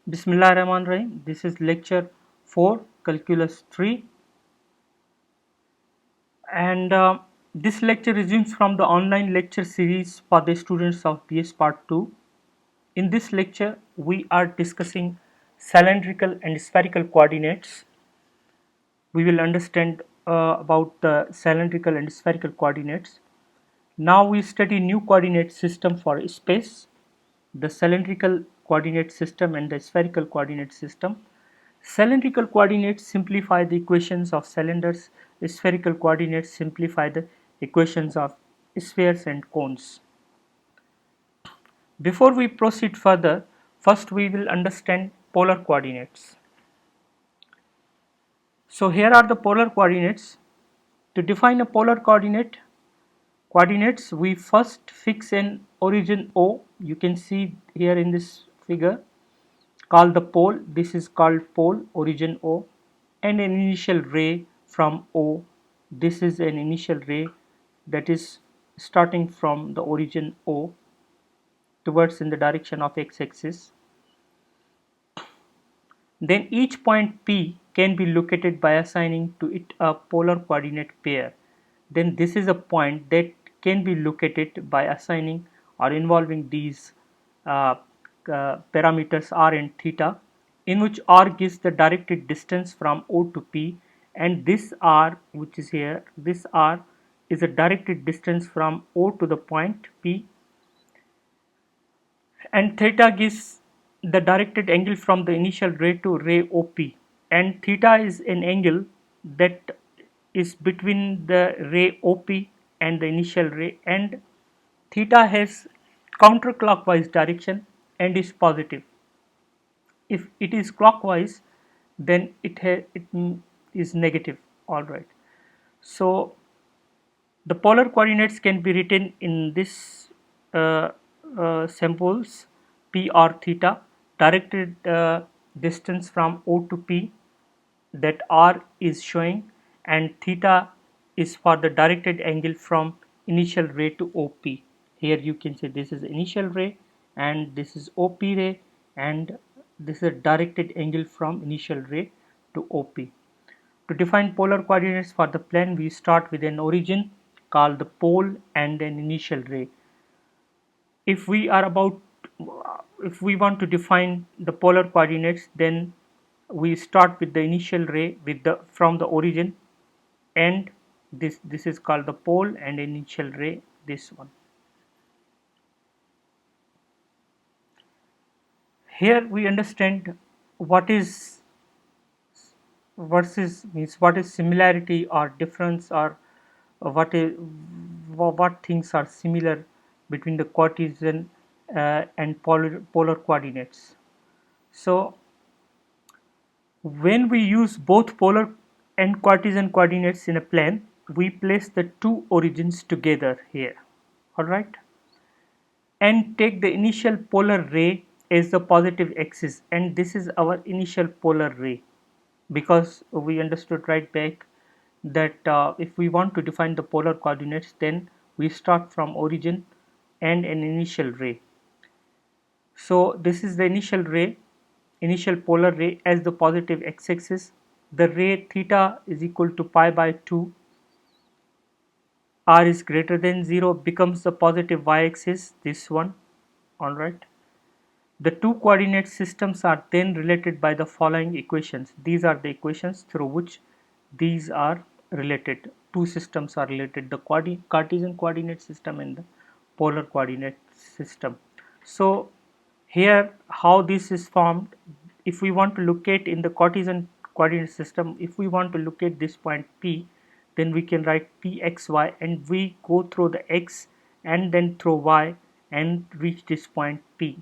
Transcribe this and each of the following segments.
Bismillah Rahman Rahim. This is lecture 4, Calculus 3, and this lecture resumes from the online lecture series for the students of BS Part 2. In this lecture, we are discussing cylindrical and spherical coordinates. We will understand about the cylindrical and spherical coordinates. Now we study new coordinate system for space, the cylindrical coordinate system and the spherical coordinate system. Cylindrical coordinates simplify the equations of cylinders, spherical coordinates simplify the equations of spheres and cones. Before we proceed further, first we will understand polar coordinates. So here are the polar coordinates. To define a polar coordinates, we first fix an origin O. You can see here in this figure, called the pole. This is called pole, origin O, and an initial ray from O. This is an initial ray that is starting from the origin O towards in the direction of x-axis. Then each point P can be located by assigning to it a polar coordinate pair. Then this is a point that can be located by assigning or involving these uh, parameters r and theta, in which r gives the directed distance from O to P, and this r, which is here, this r is a directed distance from O to the point P, and theta gives the directed angle from the initial ray to ray OP, and theta is an angle that is between the ray OP and the initial ray, and theta has counterclockwise direction and is positive. If it is clockwise, then it is negative. All right, so the polar coordinates can be written in this symbols: p or theta, directed distance from O to P that r is showing, and theta is for the directed angle from initial ray to OP. Here you can see this is initial ray and this is OP ray, and this is a directed angle from initial ray to OP. To define polar coordinates for the plane, we start with an origin called the pole and an initial ray. If we are about if we want to define the polar coordinates, then we start with the initial ray with the from the origin, and this is called the pole, and initial ray, this one. Here we understand what is versus means what is similarity or difference, or what is what things are similar between the Cartesian and polar coordinates. So when we use both polar and Cartesian coordinates in a plane, we place the two origins together here, all right, and take the initial polar ray as the positive axis, and this is our initial polar ray, because we understood right back that if we want to define the polar coordinates, then we start from origin and an initial ray. So this is the initial ray, initial polar ray as the positive x-axis. The ray theta is equal to pi by 2, r is greater than 0 becomes the positive y-axis, this one, alright. The two coordinate systems are then related by the following equations. These are the equations through which these are related. Two systems are related, the Cartesian coordinate system and the polar coordinate system. So here how this is formed, if we want to locate in the Cartesian coordinate system, if we want to locate this point P, then we can write Pxy, and we go through the x and then through y and reach this point P.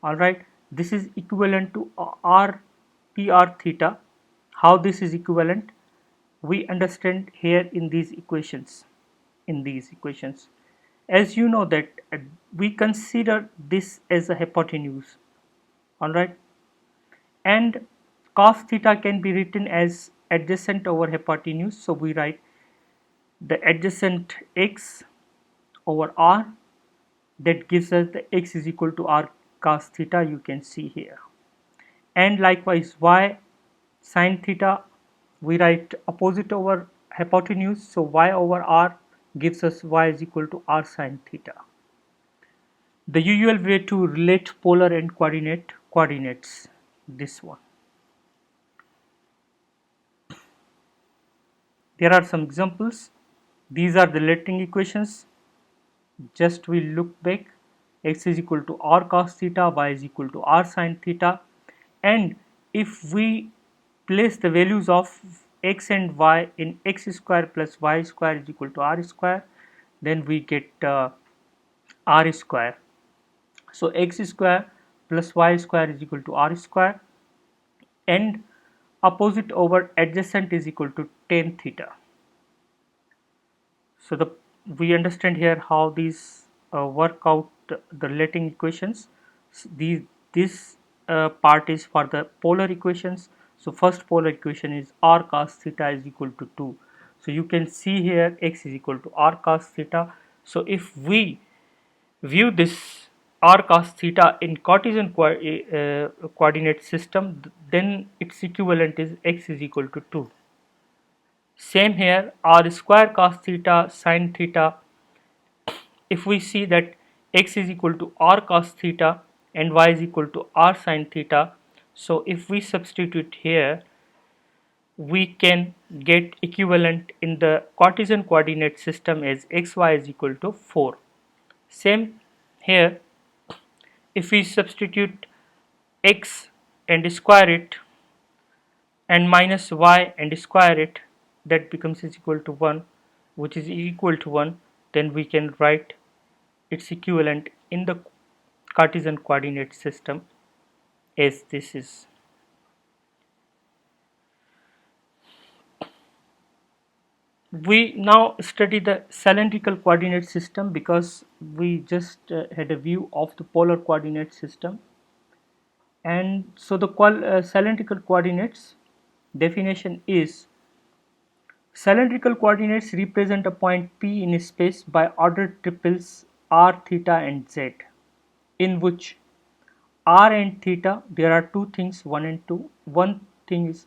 Alright, this is equivalent to r p r theta. How this is equivalent, we understand here in these equations. As you know that we consider this as a hypotenuse, alright, and cos theta can be written as adjacent over hypotenuse, so we write the adjacent x over r, that gives us the x is equal to r cos theta, you can see here. and likewise y sine theta, we write opposite over hypotenuse, so y over r gives us y is equal to r sine theta. The usual way to relate polar and coordinates, this one. There are some examples. These are the relating equations. Just we look back, x is equal to r cos theta, y is equal to r sin theta, and if we place the values of x and y in x square plus y square is equal to r square, then we get r square. So x square plus y square is equal to r square, and opposite over adjacent is equal to tan theta. So we understand here how these work out the relating equations. This part is for the polar equations. So first polar equation is r cos theta is equal to 2. So you can see here x is equal to r cos theta. So if we view this r cos theta in Cartesian coordinate system, then its equivalent is x is equal to 2. Same here, r square cos theta sin theta, if we see that x is equal to r cos theta and y is equal to r sin theta, so if we substitute here, we can get equivalent in the Cartesian coordinate system as xy is equal to 4. Same here, if we substitute x and square it and minus y and square it, that becomes is equal to 1, which is equal to 1, then we can write its equivalent in the Cartesian coordinate system as this is. We now study the cylindrical coordinate system because we just had a view of the polar coordinate system. And so the cylindrical coordinates definition is: cylindrical coordinates represent a point P in space by ordered triples r, theta and z, in which r and theta, there are two things, 1 and 2. One thing is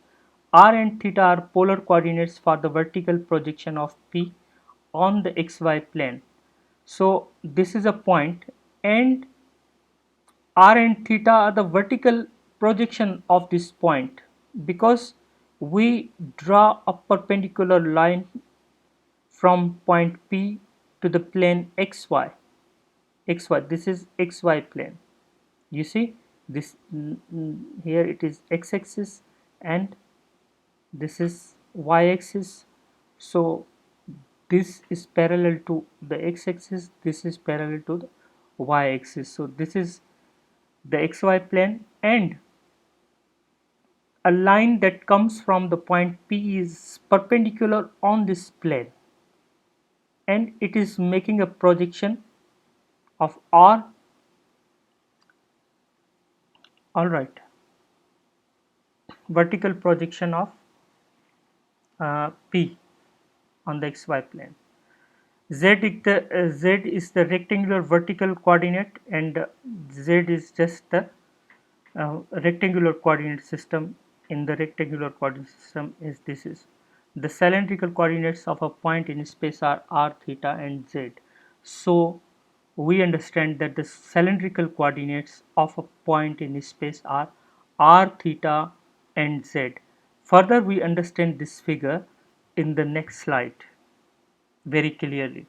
r and theta are polar coordinates for the vertical projection of P on the xy plane. So this is a point, and r and theta are the vertical projection of this point, because we draw a perpendicular line from point P to the plane xy. This is xy plane. You see this, here it is x-axis and this is y-axis. So this is parallel to the x-axis, this is parallel to the y-axis. So this is the xy plane, and a line that comes from the point P is perpendicular on this plane, and it is making a projection of r. All right, vertical projection of P on the xy plane. Z is the rectangular vertical coordinate, and Z is just the rectangular coordinate system. In the rectangular coordinate system is this is the cylindrical coordinates of a point in space are r, theta and z. So we understand that the cylindrical coordinates of a point in space are r, theta and z. Further, we understand this figure in the next slide very clearly.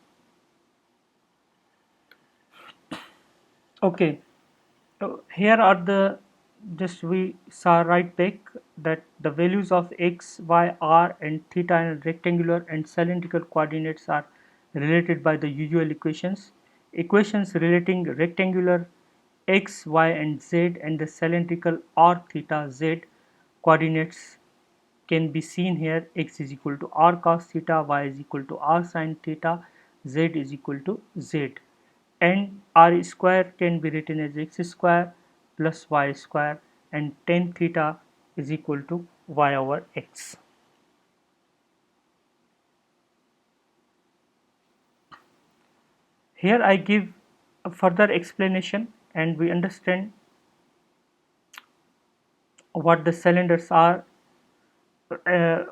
Okay, here are the, just we saw right back that the values of x, y, r and theta in rectangular and cylindrical coordinates are related by the usual equations. Equations relating rectangular x, y and z and the cylindrical r, theta, z coordinates can be seen here. X is equal to r cos theta, y is equal to r sin theta, z is equal to z, and r square can be written as x square plus y square, and tan theta is equal to y over x. Here I give a further explanation, and we understand what the cylinders are, uh,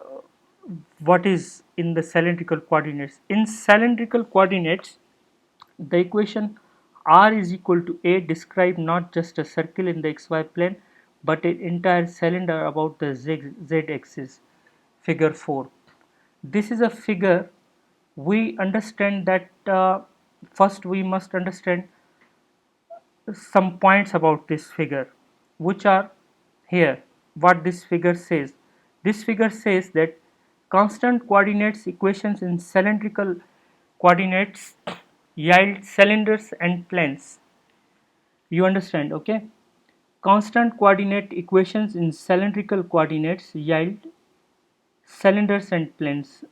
what is in the cylindrical coordinates. In cylindrical coordinates, the equation r is equal to a describe not just a circle in the xy plane but an entire cylinder about the z axis. Figure 4. This is a figure. We understand that first we must understand some points about this figure, which are here. What this figure says: this figure says that constant coordinates equations in cylindrical coordinates yield cylinders and planes. You understand? Okay. Constant coordinate equations in cylindrical coordinates yield cylinders and planes.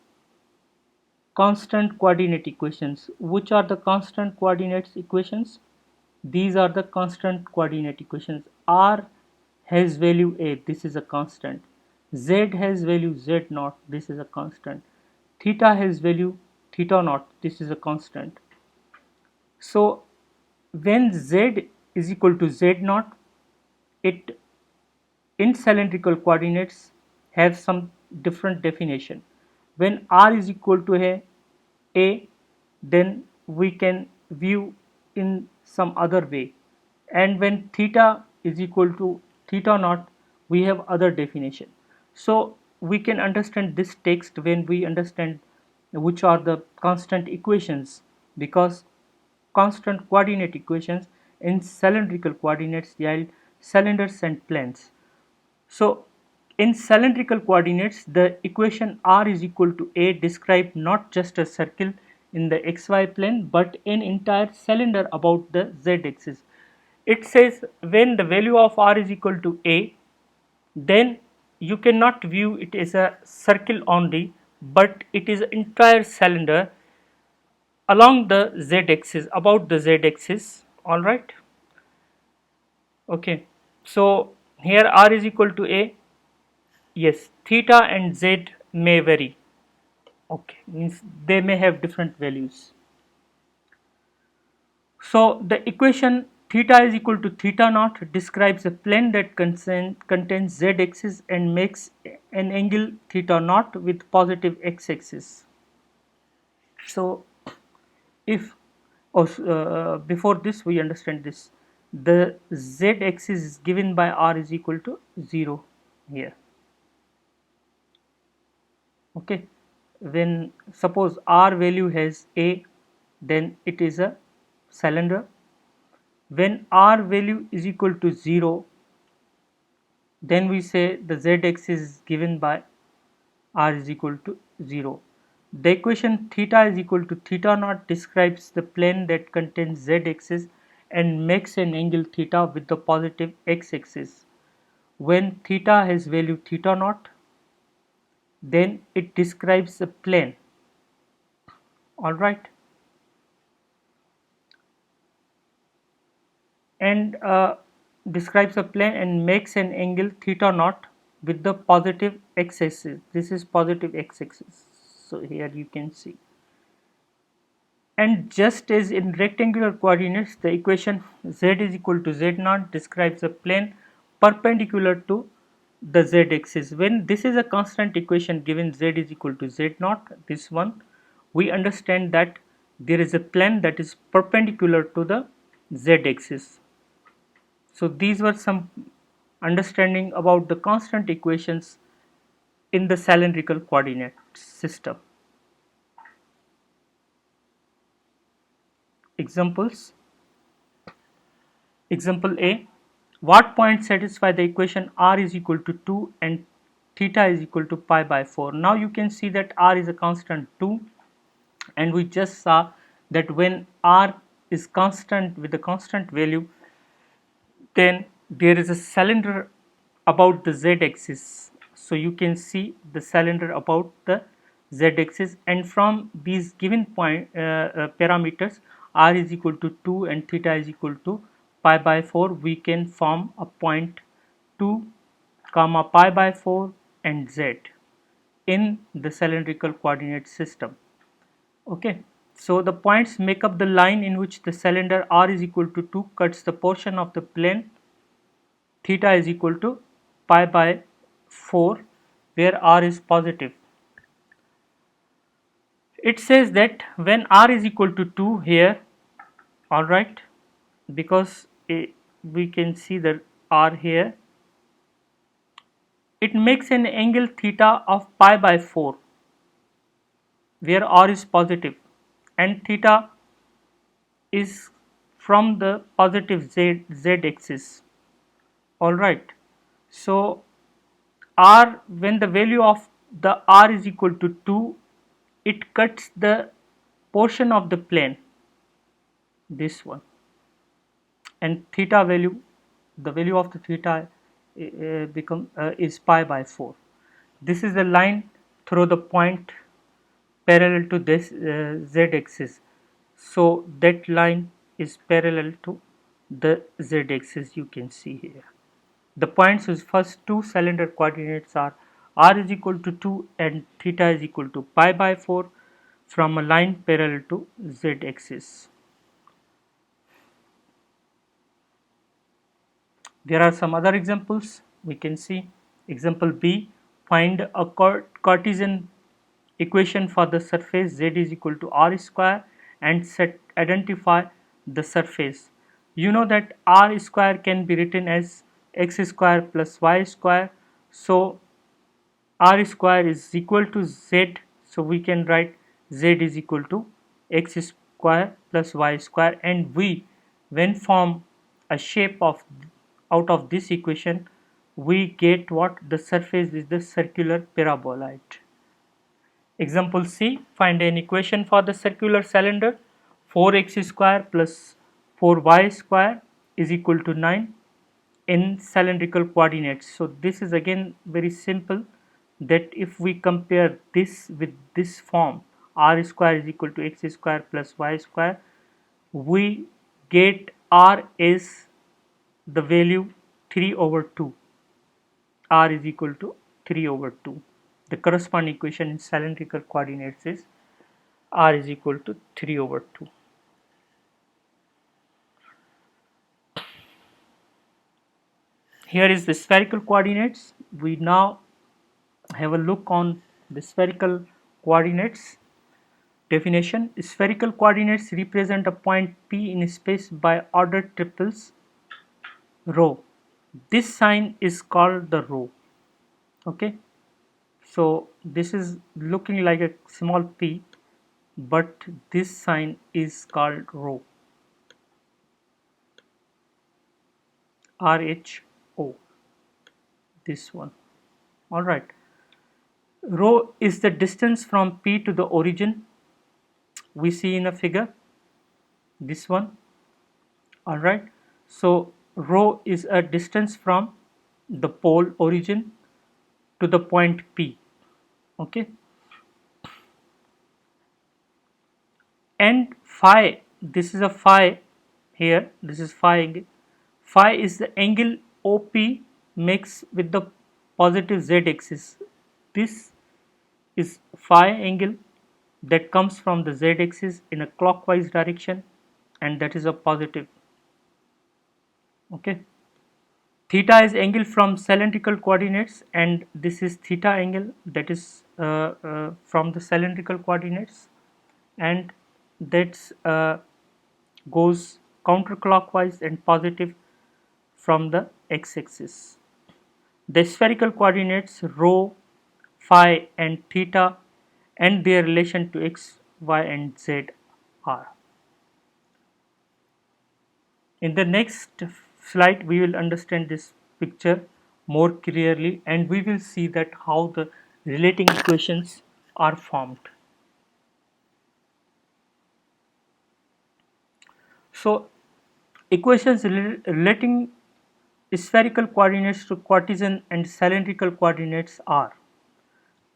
Constant coordinate equations. Which are the constant coordinates equations? These are the constant coordinate equations. R has value a, this is a constant. Z has value z naught, this is a constant. Theta has value theta naught, this is a constant. So when z is equal to z naught, it in cylindrical coordinates have some different definition. When r is equal to a, then we can view in some other way, and when theta is equal to theta naught, we have other definition. So we can understand this text when we understand which are the constant equations, because constant coordinate equations in cylindrical coordinates yield cylinders and planes. So in cylindrical coordinates, the equation r is equal to a describe not just a circle in the xy plane but an entire cylinder about the z axis. It says when the value of r is equal to a, then you cannot view it as a circle only, but it is an entire cylinder along the z axis, about the z axis. All right. Okay. So here r is equal to a. Yes, theta and z may vary. Okay, means they may have different values. So the equation theta is equal to theta naught describes a plane that contains z axis and makes an angle theta naught with positive x axis. So if before this we understand this, the z axis is given by r is equal to 0 here. Okay, when suppose r value has a, then it is a cylinder. When r value is equal to 0, then we say the z axis is given by r is equal to 0. The equation theta is equal to theta naught describes the plane that contains z axis and makes an angle theta with the positive x axis. When theta has value theta naught, then it describes a plane. All right. And describes a plane and makes an angle theta naught with the positive x axis. This is positive x axis. So here you can see. And just as in rectangular coordinates, the equation z is equal to z naught describes a plane perpendicular to the z axis. When this is a constant equation given z is equal to z naught, this one, we understand that there is a plane that is perpendicular to the z axis. So these were some understanding about the constant equations in the cylindrical coordinate system. Examples. Example A. What points satisfy the equation r is equal to 2 and theta is equal to pi by 4? Now you can see that r is a constant 2, and we just saw that when r is constant with a constant value, then there is a cylinder about the z axis. So you can see the cylinder about the z axis, and from these given point parameters r is equal to 2 and theta is equal to pi by 4, we can form a point 2 comma pi by 4 and z in the cylindrical coordinate system. Okay, so the points make up the line in which the cylinder r is equal to 2 cuts the portion of the plane theta is equal to pi by 4 where r is positive. It says that when r is equal to 2 here, alright, because we can see the r here, it makes an angle theta of pi by 4 where r is positive and theta is from the positive z axis. Alright, so r, when the value of the r is equal to 2, it cuts the portion of the plane, this one, and theta value, the value of the theta is pi by 4. This is the line through the point parallel to this z axis, so that line is parallel to the z axis, you can see here. The points is first two cylinder coordinates are r is equal to 2 and theta is equal to pi by 4 from a line parallel to z axis. There are some other examples we can see. Example B, find a Cartesian equation for the surface z is equal to r square and identify the surface. You know that r square can be written as x square plus y square, so r square is equal to z, so we can write z is equal to x square plus y square, and we, when form a shape of out of this equation, we get what? The surface is the circular paraboloid. Example C, find an equation for the circular cylinder. 4x square plus 4y square is equal to 9 in cylindrical coordinates. So this is again very simple, that if we compare this with this form, r square is equal to x square plus y square, we get r is the value 3 over 2. R is equal to 3 over 2. The corresponding equation in cylindrical coordinates is r is equal to 3 over 2. Here is the spherical coordinates. We now have a look on the spherical coordinates. Definition: spherical coordinates represent a point P in space by ordered triples rho. This sign is called the rho. Okay, so this is looking like a small p, but this sign is called rho, rho, this one. All right, rho is the distance from P to the origin. We see in a figure, this one. All right, so rho is a distance from the pole origin to the point P. Okay, and phi, this is a phi here, this is phi angle. Phi is the angle OP makes with the positive z axis. This is phi angle that comes from the z axis in a clockwise direction, and that is a positive. Okay, theta is angle from cylindrical coordinates, and this is theta angle that is from the cylindrical coordinates, and that's goes counterclockwise and positive from the x-axis. The spherical coordinates rho, phi and theta and their relation to x, y and z are. In the next slide we will understand this picture more clearly, and we will see that how the relating equations are formed. So equations relating spherical coordinates to Cartesian and cylindrical coordinates are: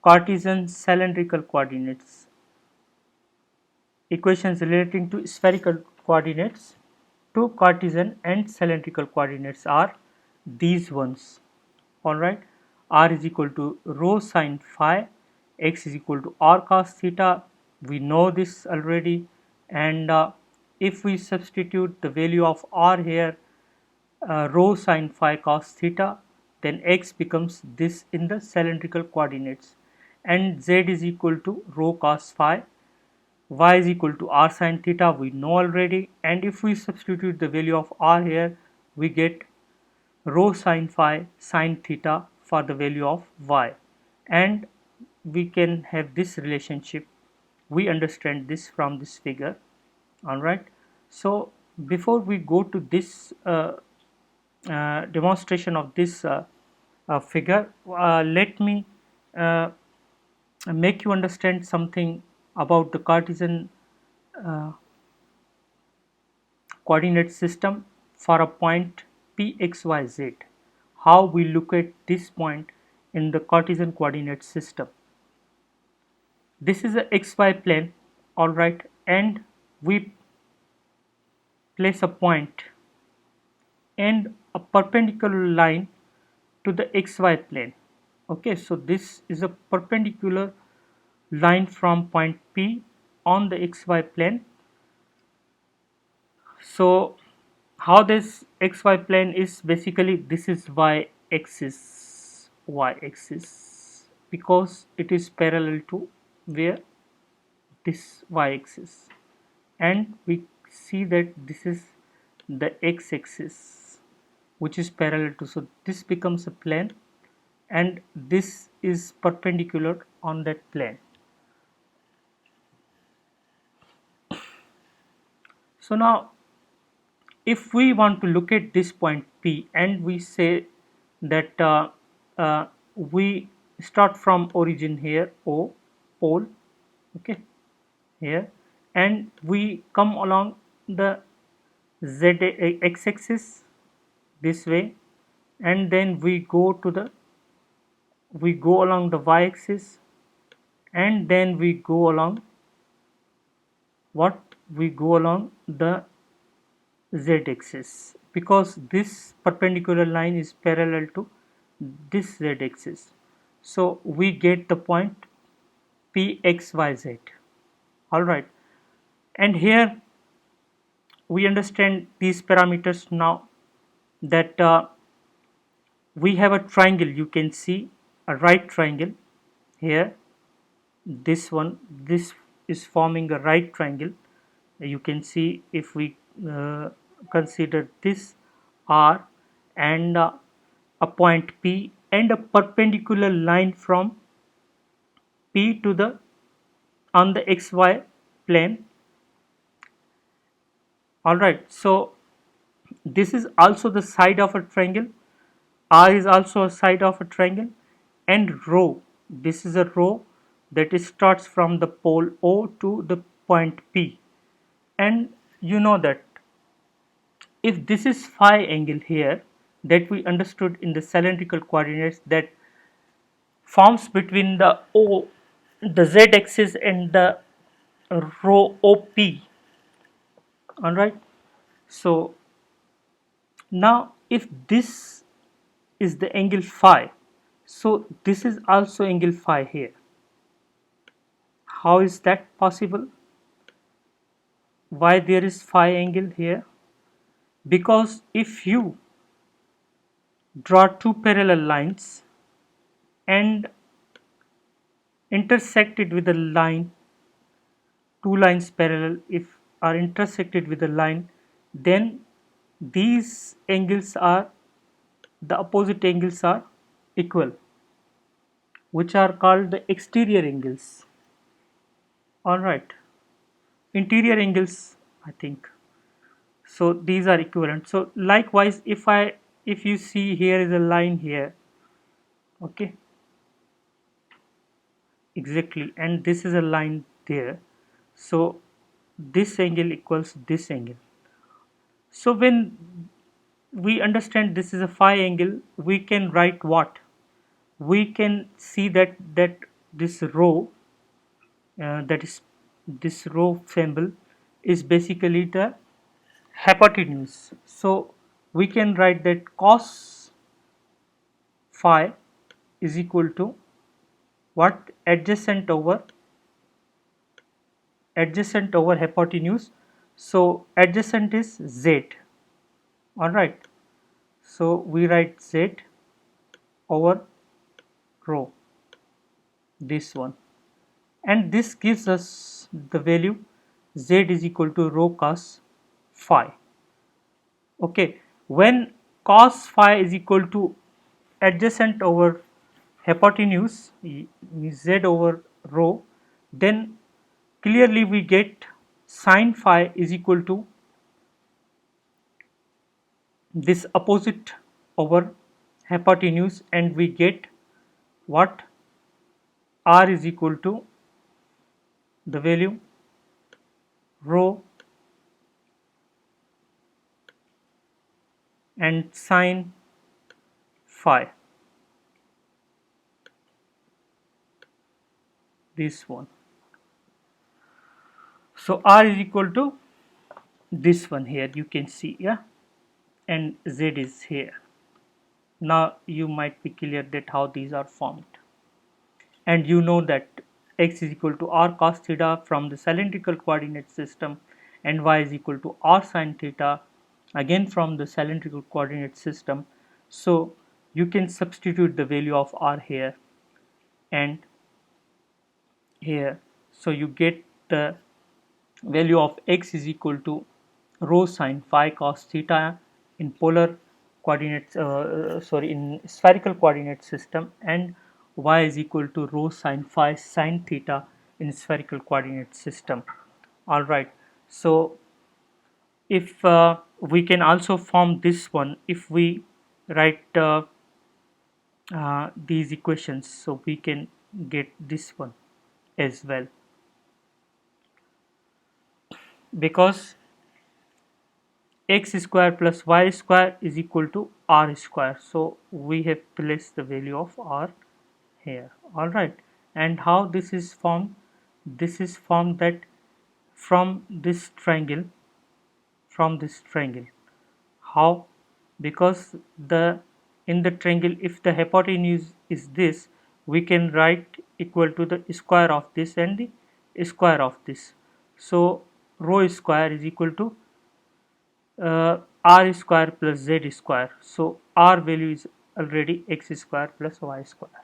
Cartesian cylindrical coordinates. Equations relating to spherical coordinates to Cartesian and cylindrical coordinates are these ones. Alright, r is equal to rho sine phi, x is equal to r cos theta. We know this already, and if we substitute the value of r here, rho sine phi cos theta, then x becomes this in the cylindrical coordinates, and z is equal to rho cos phi, y is equal to r sin theta, we know already, and if we substitute the value of r here, we get rho sin phi sin theta for the value of y, and we can have this relationship. We understand this from this figure. All right, so before we go to this demonstration of this figure, let me uh, make you understand something about the Cartesian uh, coordinate system for a point pxyz. How we look at this point in the Cartesian coordinate system. This is a xy plane, all right, and we place a point and a perpendicular line to the xy plane. Okay, so this is a perpendicular line from point P on the xy plane. So how this xy plane is, basically this is y axis because it is parallel to where this y-axis, and we see that this is the x-axis which is parallel to, so this becomes a plane and this is perpendicular on that plane. So now if we want to look at this point P and we say that we start from origin here, O pole, okay, here, and we come along the z x-axis this way, and then we go along the y-axis, and then we go along the z-axis because this perpendicular line is parallel to this z-axis. So we get the point pxyz. All right, and here we understand these parameters now, that we have a triangle. You can see a right triangle here. This is forming a right triangle. You can see if we consider this R and a point P and a perpendicular line from P to the on the xy plane. All right, so this is also the side of a triangle. R is also a side of a triangle, and rho, this is a rho that starts from the pole O to the point P, and you know that if this is phi angle here that we understood in the cylindrical coordinates, that forms between the O, the z axis, and the rho OP. All right, so now if this is the angle phi, so this is also angle phi here. How is that possible? Why there is phi angle here? Because if you draw two parallel lines and intersect it with a line, two lines parallel if are intersected with a line, then these angles are, the opposite angles are equal, which are called the exterior angles. All right, interior angles, I think. So these are equivalent. So likewise, if you see here is a line here, okay, exactly, and this is a line there, so this angle equals this angle. So when we understand this is a phi angle, we can write what? We can see that this rho, that is this rho symbol, is basically the hypotenuse. So we can write that cos phi is equal to what? Adjacent over hypotenuse. So adjacent is z. All right, so we write z over rho, this one, and this gives us the value z is equal to rho cos phi. Okay, when cos phi is equal to adjacent over hypotenuse z over rho, then clearly we get sin phi is equal to this opposite over hypotenuse, and we get what r is equal to the value rho and sin phi, this one. So r is equal to this one here, you can see, yeah, and z is here. Now you might be clear that how these are formed, and you know that x is equal to r cos theta from the cylindrical coordinate system, and y is equal to r sin theta again from the cylindrical coordinate system. So you can substitute the value of r here and here, so you get the value of x is equal to rho sin phi cos theta in polar coordinates, sorry, in spherical coordinate system, and y is equal to rho sin phi sin theta in spherical coordinate system. All right, so if we can also form this one if we write these equations, so we can get this one as well, because x square plus y square is equal to r square, so we have placed the value of r here. All right, and how this is formed? This is formed that from this triangle, from this triangle. How? Because the in the triangle, if the hypotenuse is this, we can write equal to the square of this and the square of this. So rho square is equal to r square plus z square. So r value is already x square plus y square.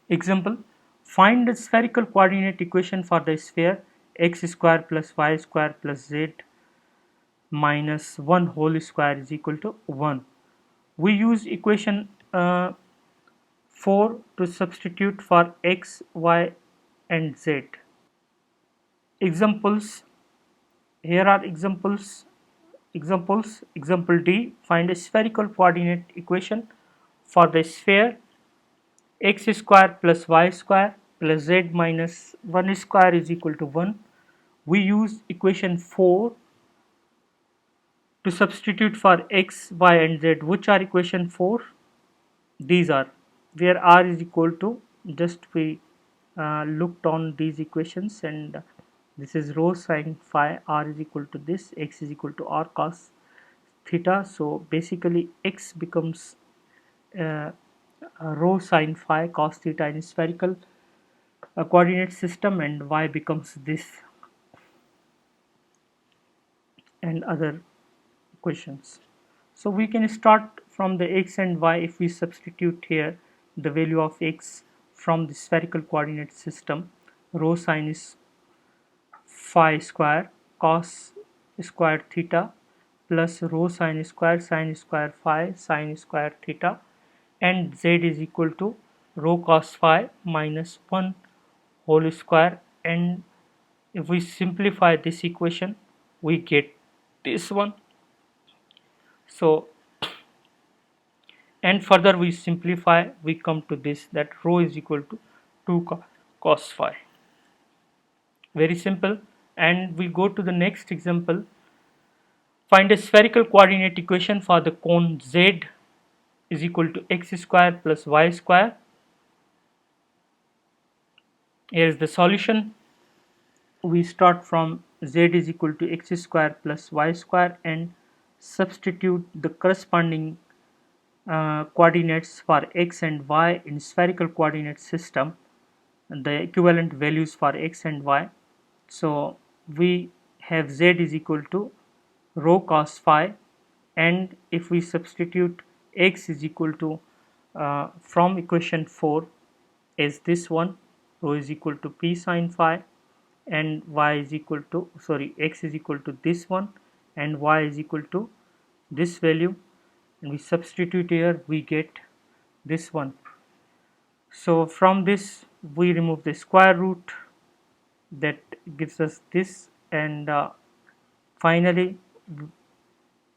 Example, find the spherical coordinate equation for the sphere x square plus y square plus z minus 1 whole square is equal to 1. We use equation 4 to substitute for x, y and z. Examples, here are examples. Example D, find a spherical coordinate equation for the sphere x square plus y square plus z minus 1 square is equal to 1. We use equation 4 to substitute for x, y and z. Which are equation 4? These are, where r is equal to, just we looked on these equations, and this is rho sin phi, r is equal to this, x is equal to r cos theta. So basically x becomes uh, rho sin phi cos theta in spherical coordinate system, and y becomes this, and other equations. So we can start from the x and y. If we substitute here the value of x from the spherical coordinate system, rho sin is phi square cos square theta plus rho sin square phi sin square theta, and z is equal to rho cos phi minus 1 whole square, and if we simplify this equation we get this one. So and further we simplify, we come to this, that rho is equal to 2 cos phi. Very simple. And we go to the next example. Find a spherical coordinate equation for the cone z is equal to x square plus y square. Here is the solution. We start from z is equal to x square plus y square and substitute the corresponding coordinates for x and y in spherical coordinate system, the equivalent values for x and y. So we have z is equal to rho cos phi, and if we substitute x is equal to from equation 4 is this one, rho is equal to p sine phi, and y is equal to, sorry, x is equal to this one, and y is equal to this value, and we substitute here, we get this one. So from this we remove the square root, that gives us this, and finally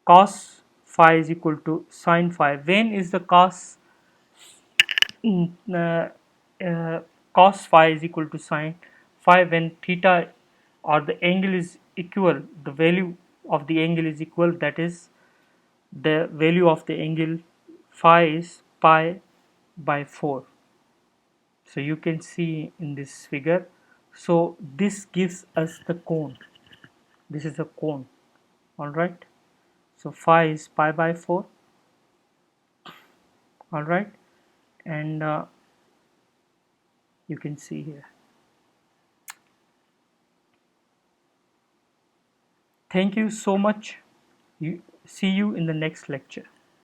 cos phi is equal to sine phi. When is the mm, uh, uh, cos phi is equal to sine phi? When theta or the angle is equal, the value of the angle is equal, that is the value of the angle phi is pi by 4. So you can see in this figure, so this gives us the cone, this is a cone, all right. So phi is pi by 4, all right, and you can see here. Thank you so much. See you in the next lecture.